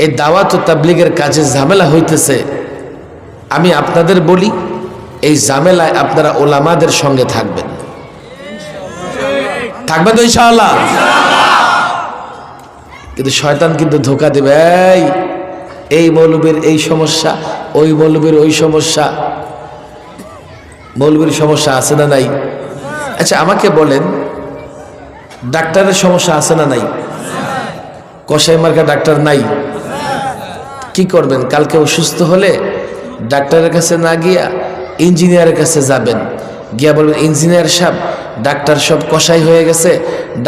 এই দাওয়াত ও তাবলীগের কাজে ঝামেলা হইতেছে, আমি আপনাদের বলি এই ঝামেলায় আপনারা ওলামাদের সঙ্গে থাকবেন। থাকবেন তো ইনশাআল্লাহ? কিন্তু শয়তান কিন্তু ধোঁকা দেবে, এই মৌলবীর এই সমস্যা, ওই মৌলবীর ওই সমস্যা। মৌলবীর সমস্যা আছে না নাই? আচ্ছা আমাকে বলেন, ডাক্তারের সমস্যা আছে না নাই? কসাই মার্কা ডাক্তার নাই? কি করবেন? কালকে অসুস্থ হলে ডাক্তারের কাছে না গিয়া ইঞ্জিনিয়ারের কাছে যাবেন, গিয়া বলবেন ইঞ্জিনিয়ার সাহেব ডাক্তার সব কসাই হয়ে গেছে,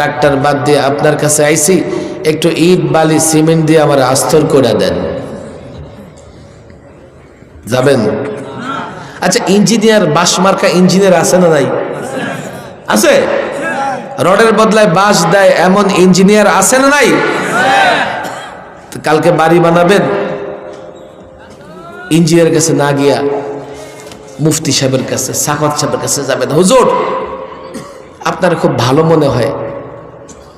ডাক্তার বাদ দিয়ে আপনার কাছে আইছি, একটু ইট বালি সিমেন্ট দিয়ে আমার আস্তর করে দেন। যাবেন? আচ্ছা ইঞ্জিনিয়ার, বাঁশ মার্কা ইঞ্জিনিয়ার আছে না নাই? আছে? রডের বদলায় বাঁশ দেয় এমন ইঞ্জিনিয়ার আছে না নাই? কালকে বাড়ি বানাবেন, ইঞ্জিনিয়ারের কাছে না গিয়া মুফতি সাহেবের কাছে, সাখাওয়াত সাহেবের কাছে যাবেন। হুজুর আপনার খুব ভালো মনে হয়,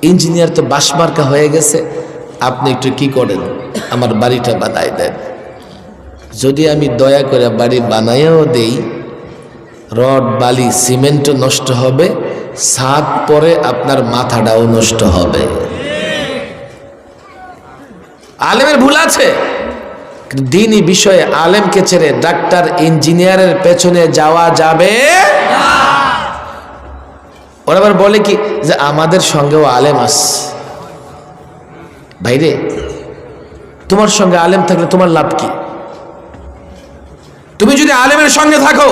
ইঞ্জিনিয়ার তো বাঁশ মার্কা হয়ে গেছে, আপনি একটু কি করেন, আমার বাড়িটা বানাই দেন। যদি আমি দয়া করে বাড়ি বানাইয়াও দেই, রড বালি সিমেন্টও নষ্ট হবে, ছাদ পরে আপনার মাথাটাও নষ্ট হবে। আলেমের ভুল আছে, দ্বীনি বিষয়ে আলেমকে ছেড়ে ডাক্তার ইঞ্জিনিয়ারের পেছনে যাওয়া যাবে না। ওরা আবার বলে কি যে আমাদের সঙ্গেও আলেম আছে। ভাইরে, তোমার সঙ্গে আলেম থাকলে তোমার লাভ কি? তুমি যদি আলেমের সঙ্গে থাকো,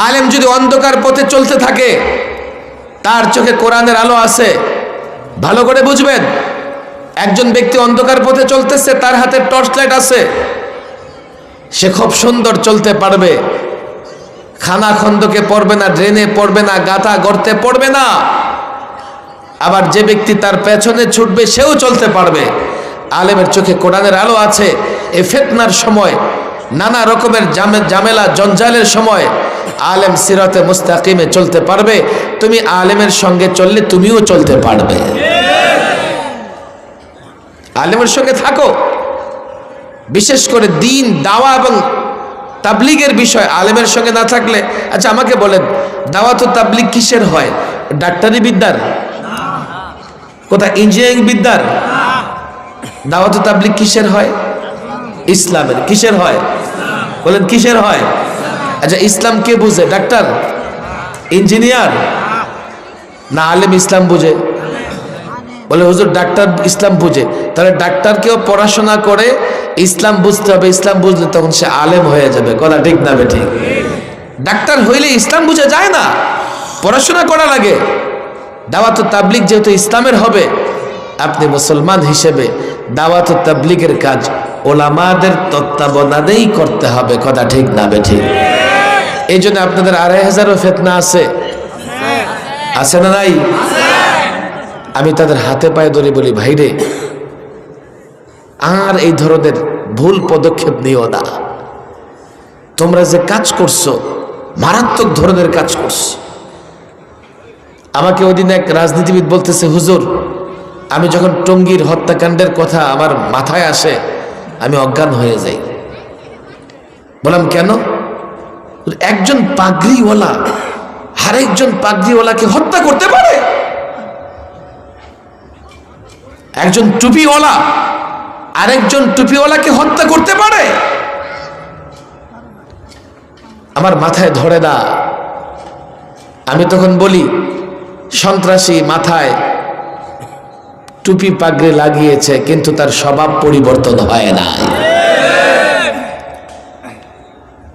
আলেম যদি অন্ধকার পথে চলতে থাকে, তার চোখে কোরআনের আলো আছে, ভালো করে বুঝবেন। একজন ব্যক্তি অন্ধকার পথে চলতেছে, তার হাতে টর্চ লাইট আছে, সে খুব সুন্দর চলতে পারবে, খানা খন্দকে পড়বে না, ড্রেনে পড়বে না, গাথা গর্তে পড়বে না। আবার যে ব্যক্তি তার পেছনে ছুটবে সেও চলতে পারবে। আলেমের চোখে কোরআনের আলো আছে। এই ফিতনার সময়, নানা রকমের ঝামেলা জঞ্জালের সময় আলেম সিরাতে মুস্তাকিমে চলতে পারবে। তুমি আলেমের সঙ্গে চললে তুমিও চলতে পারবে। আলেমের সঙ্গে থাকো, বিশেষ করে দ্বীন, দাওয়া এবং তাবলীগের বিষয় আলেমের সঙ্গে না থাকলে। আচ্ছা আমাকে বলেন, দাওয়াত ও তাবলীগ কিসের হয়? ডাক্তারি বিদ্যার? কোথায়? ইঞ্জিনিয়ারিং বিদ্যার? দাওয়াত ও তাবলীগ কিসের হয়? ইসলামের। কিসের হয় বলেন? কিসের হয়? আচ্ছা ইসলাম কে বুঝে? ডাক্তার, ইঞ্জিনিয়ার না আলেম ইসলাম বুঝে? বলে হুজুর ডাক্তার ইসলাম বুঝে। তাহলে ডাক্তারকেও পড়াশোনা করে ইসলাম বুঝতে হবে, ইসলাম বুঝলে তখন সে আলেম হয়ে যাবে। কথা ঠিক না বেঠিক? ডাক্তার হইলে ইসলাম বুঝে যায় না, পড়াশোনা করা লাগে। দাওয়াত ও তাবলীগ যেহেতু ইসলামের হবে, আপনি মুসলমান হিসেবে দাওয়াত ও তাবলীগের কাজ ওলামাদের তত্ত্বাবধানেই করতে হবে। কথা ঠিক না বেঠিক? এই জন্য আপনাদের ২৫০০ ফিতনা আছে, আছে না নাই? আমি তাদের হাতে পায়ে ধরে বলি, ভাইরে আর এই ধরনের ভুল পদক্ষেপ নিও না। তোমরা যে কাজ করছো, মারাত্মক ধরনের কাজ করছো। আমাকে ওই দিন এক রাজনীতিবিদ বলতেছে, হুজুর আমি যখন টঙ্গীর হত্যাকাণ্ডের কথা আমার মাথায় আসে আমি অজ্ঞান হয়ে যাই। বললাম কেন? একজন পাগড়িওয়ালা আরেকজন পাগড়িওয়ালাকে হত্যা করতে পারে? একজন টুপিওয়ালা আরেকজন টুপিওয়ালাকে হত্যা করতে পারে? আমার মাথায় ধরে না। আমি তখন বলি, সন্ত্রাসী মাথায় টুপি পাগড়ি লাগিয়েছে, কিন্তু তার স্বভাব পরিবর্তন হয় না।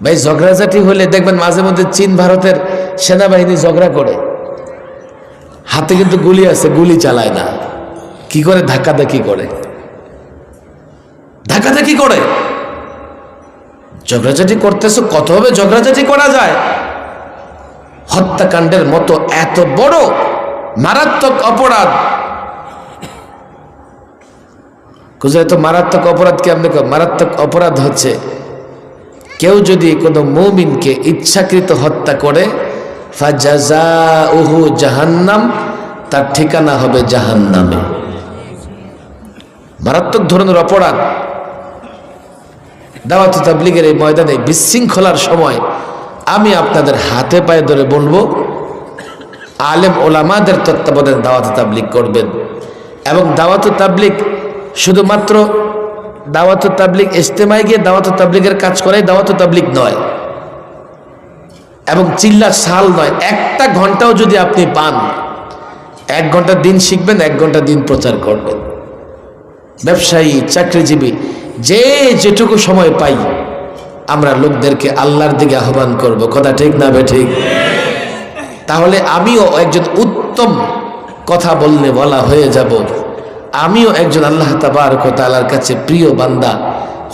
ভাই ঝগড়াঝাটি হলে দেখবেন মাঝে মধ্যে চীন ভারতের সেনাবাহিনী ঝগড়া করে, হাতে কিন্তু গুলি আছে, গুলি চালায় না। কি করে? ধাক্কাধাক্কি করে। ধাক্কাধাক্কি করে। ঝগড়াঝাটি করতেছো, কতভাবে ঝগড়াঝাটি করা যায়। হত্যাকাণ্ডের মতো এত বড় মারাত্মক অপরাধ, এত মারাত্মক অপরাধ কেমনে? মারাত্মক অপরাধ হচ্ছে কেউ যদি কোনো মুমিনকে ইচ্ছাকৃত হত্যা করে, ফাজাযাউহু জাহান্নাম, তার ঠিকানা হবে জাহান্নামে। মারাত্মক ধরনের অপরাধ। দাওয়াত তাবলীগের এই ময়দানে বিশৃঙ্খলার সময় আমি আপনাদের হাতে পায়ে ধরে বলবো, আলেম ওলামাদের তত্ত্বাবধানে দাওয়াত তাবলীগ করবেন। এবং দাওয়াত তাবলীগ শুধুমাত্র দাওয়াত তাবলীগ ইজতেমায় গিয়ে দাওয়াত তাবলীগের কাজ করাই দাওয়াত তাবলীগ নয়, এবং চিল্লা সাল নয়। একটা ঘন্টাও যদি আপনি পান, 1 ঘন্টা দিন শিখবেন, 1 ঘন্টা দিন প্রচার করবেন। ব্যবসায়ী, চাকরিজীবী, যে যেটুকু সময় পাই আমরা লোকদেরকে আল্লাহর দিকে আহ্বান করব। কথা ঠিক না বেঠিক? তাহলে আমিও একজন উত্তম কথা বলা হয়ে যাব, আমিও একজন আল্লাহ তাবারক ওয়া তাআলার কাছে প্রিয় বান্দা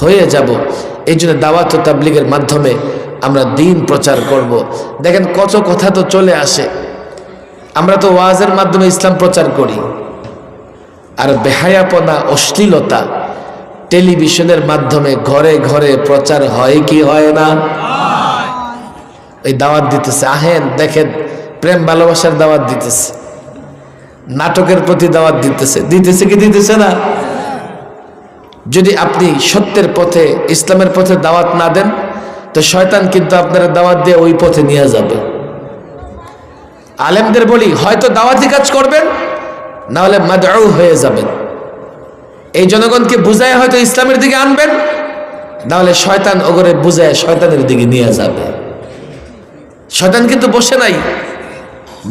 হয়ে যাব। এই জন্য দাওয়াত ও তাবলীগের মাধ্যমে আমরা দিন প্রচার করব। দেখেন কত কথা তো চলে আসে। আমরা তো ওয়াজের মাধ্যমে ইসলাম প্রচার করি, আর বেহায়াপনা, অশ্লীলতা টেলিভিশনের মাধ্যমে ঘরে ঘরে প্রচার হয় কি হয় না? এই দাওয়াত দিতেছে, আহেন দেখেন, প্রেম ভালোবাসার দাওয়াত দিতেছে, নাটকের প্রতি দাওয়াত দিতেছে কি দিতেছে না? যদি আপনি সত্যের পথে, ইসলামের পথে দাওয়াত না দেন, তো শয়তান কিন্তু আপনার দাওয়াত দিয়ে ওই পথে নিয়ে যাবে। আলেমদের বলি, হয়তো দাওয়াতি কাজ করবেন, না হলে মাদউ হয়ে যাবেন। এই জনগণকে বুঝায় হয়তো ইসলামের দিকে আনবেন, না হলে শয়তান ওগরে বুঝায় শয়তানের দিকে নিয়ে যাবে। শয়তান কিন্তু বসে নাই,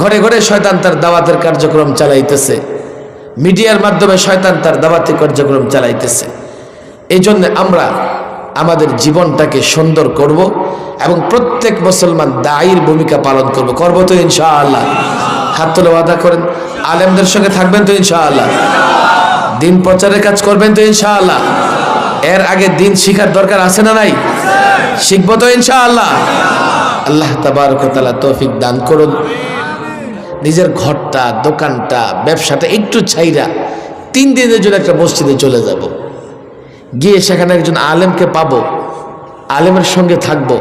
ঘরে ঘরে শয়তান তার দাওয়াতের কার্যক্রম চালাইতেছে, মিডিয়ার মাধ্যমে শয়তান তার দাওয়াতি কার্যক্রম চালাইতেছে। এই জন্য আমরা আমাদের জীবনটাকে সুন্দর করব এবং প্রত্যেক মুসলমান দায়ীর ভূমিকা পালন করব তো ইনশাআল্লাহ। হাত তুলে ওয়াদা করেন, আলেমদের সঙ্গে থাকবেন তো ইনশাআল্লাহ, দিন প্রচারের কাজ করবেন তো ইনশাআল্লাহ। এর আগে দিন শিখার দরকার আছে না নাই? শিখবো তো ইনশাআল্লাহ। আল্লাহ তাবারক ওয়া তাআলা তৌফিক দান করুন। নিজের ঘরটা, দোকানটা, ব্যবসাটা একটু ছাইরা 3 দিনের জন্য একটা মসজিদে চলে যাব, গিয়ে সেখানে একজন আলেমকে পাবো, আলেমের সঙ্গে থাকবো,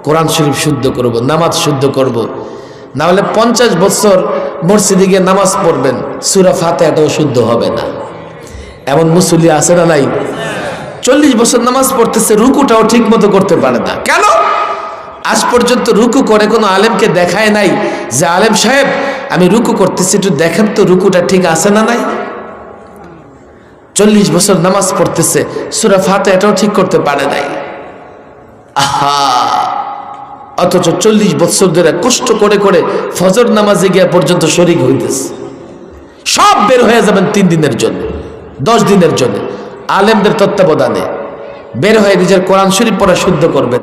কোরআন শরীফ শুদ্ধ করব, নামাজ শুদ্ধ করব। না হলে 50 বছর মসজিদে গিয়ে নামাজ পড়বেন, সূরা ফাতিহাটাও শুদ্ধ হবে না। এমন মুসল্লি আছে না নাই? 40 বছর নামাজ পড়তেছে, রুকুটাও ঠিক মতো করতে পারে না। কেন? আজ পর্যন্ত রুকু করে কোনো আলেমকে দেখায় নাই যে আলেম সাহেব আমি রুকু করতেছি, একটু দেখেন তো রুকুটা ঠিক আছে না নাই। 40 বছর নামাজ পড়তেছে, সূরা ফাতিহাটাও ঠিক করতে পারে নাই। আহা, অথচ 40 বছর ধরে কষ্ট করে করে ফজর নামাজে গিয়া পর্যন্ত শরীক হইতেছে। সব বের হয়ে যাবেন 3 দিনের জন্য, 10 দিনের জন্য, আলেমদের তত্ত্বাবধানে বের হয়ে নিজের কোরআন শরীফ পড়া শুদ্ধ করবেন।